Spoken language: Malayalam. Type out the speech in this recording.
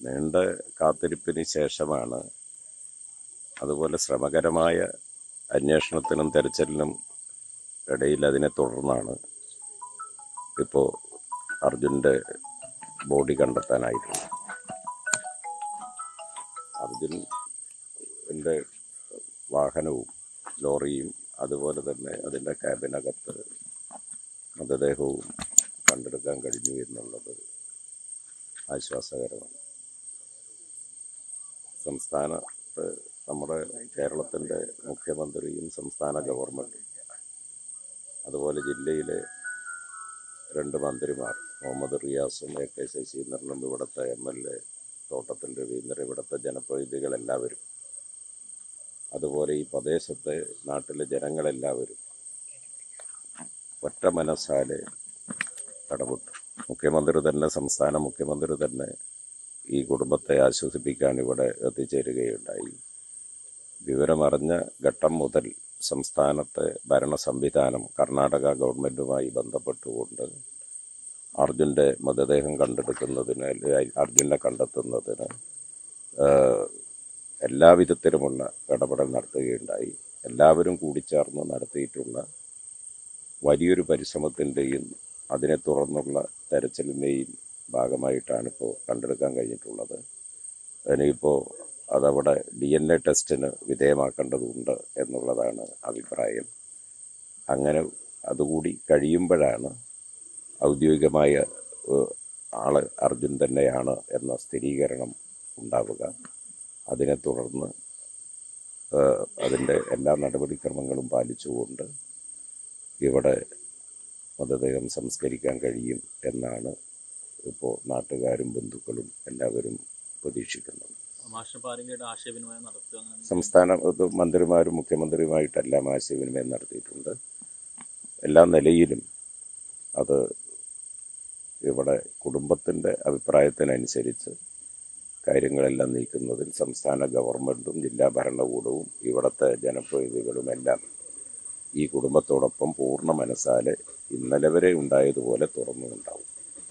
നീണ്ട കാത്തിരിപ്പിന് ശേഷമാണ്, അതുപോലെ ശ്രമകരമായ അന്വേഷണത്തിനും തെരച്ചിലിനും ഇടയിൽ അതിനെ തുടർന്നാണ് ഇപ്പോൾ അർജുൻ്റെ ബോഡി കണ്ടെത്താനായിട്ടുള്ളത്. അർജുൻ്റെ വാഹനവും ലോറിയും അതുപോലെ തന്നെ അതിൻ്റെ ക്യാബിനകത്ത് മൃതദേഹവും കണ്ടെടുക്കാൻ കഴിഞ്ഞു എന്നുള്ളത് ആശ്വാസകരമാണ്. സംസ്ഥാനത്ത് നമ്മുടെ കേരളത്തിൻ്റെ മുഖ്യമന്ത്രിയും സംസ്ഥാന ഗവൺമെൻറ്റും അതുപോലെ ജില്ലയിലെ 2 മന്ത്രിമാർ മുഹമ്മദ് റിയാസും AK ശശീന്ദ്രനും ഇവിടുത്തെ MLA തോട്ടത്തിൽ രവീന്ദ്രൻ, ഇവിടുത്തെ ജനപ്രതിനിധികളെല്ലാവരും, അതുപോലെ ഈ പ്രദേശത്തെ നാട്ടിലെ ജനങ്ങളെല്ലാവരും ഒറ്റ മനസ്സാലെ ഇടപെട്ടു. മുഖ്യമന്ത്രി തന്നെ, സംസ്ഥാന മുഖ്യമന്ത്രി തന്നെ ഈ കുടുംബത്തെ ആശ്വസിപ്പിക്കാൻ ഇവിടെ എത്തിച്ചേരുകയുണ്ടായി. വിവരമറിഞ്ഞ ഘട്ടം മുതൽ സംസ്ഥാനത്തെ ഭരണ സംവിധാനം കർണാടക ഗവൺമെൻറ്റുമായി ബന്ധപ്പെട്ടുകൊണ്ട് അർജുൻ്റെ മൃതദേഹം കണ്ടെടുക്കുന്നതിന്, അർജുനെ കണ്ടെത്തുന്നതിന് എല്ലാവിധത്തിലുമുള്ള ഇടപെടൽ നടത്തുകയുണ്ടായി. എല്ലാവരും കൂടിച്ചേർന്ന് നടത്തിയിട്ടുള്ള വലിയൊരു പരിശ്രമത്തിൻ്റെയും അതിനെ തുടർന്നുള്ള തെരച്ചിലിൻ്റെയും ഭാഗമായിട്ടാണ് ഇപ്പോൾ കണ്ടെടുക്കാൻ കഴിഞ്ഞിട്ടുള്ളത്. അതിനിപ്പോൾ അതവിടെ DNA ടെസ്റ്റിന് വിധേയമാക്കേണ്ടതുണ്ട് എന്നുള്ളതാണ് അഭിപ്രായം. അങ്ങനെ അതുകൂടി കഴിയുമ്പോഴാണ് ഔദ്യോഗികമായ ആള് അർജുൻ തന്നെയാണ് എന്ന സ്ഥിരീകരണം ഉണ്ടാവുക. അതിനെ തുടർന്ന് അതിൻ്റെ എല്ലാ നടപടിക്രമങ്ങളും പാലിച്ചുകൊണ്ട് ഇവിടെ മൃതദേഹം സംസ്കരിക്കാൻ കഴിയും എന്നാണ് ഇപ്പോൾ നാട്ടുകാരും ബന്ധുക്കളും എല്ലാവരും പ്രതീക്ഷിക്കുന്നത്. സംസ്ഥാന മന്ത്രിമാരും മുഖ്യമന്ത്രിയുമായിട്ടെല്ലാം ആശയവിനിമയം നടത്തിയിട്ടുണ്ട്. എല്ലാ നിലയിലും അത് ഇവിടെ കുടുംബത്തിൻ്റെ അഭിപ്രായത്തിനനുസരിച്ച് കാര്യങ്ങളെല്ലാം നീക്കുന്നതിൽ സംസ്ഥാന ഗവൺമെൻറ്റും ജില്ലാ ഭരണകൂടവും ഇവിടുത്തെ ജനപ്രതിനിധികളുമെല്ലാം ഈ കുടുംബത്തോടൊപ്പം പൂർണ്ണ മനസ്സാലെ ഇന്നലെ വരെ ഉണ്ടായതുപോലെ തുറന്നുണ്ടാവും.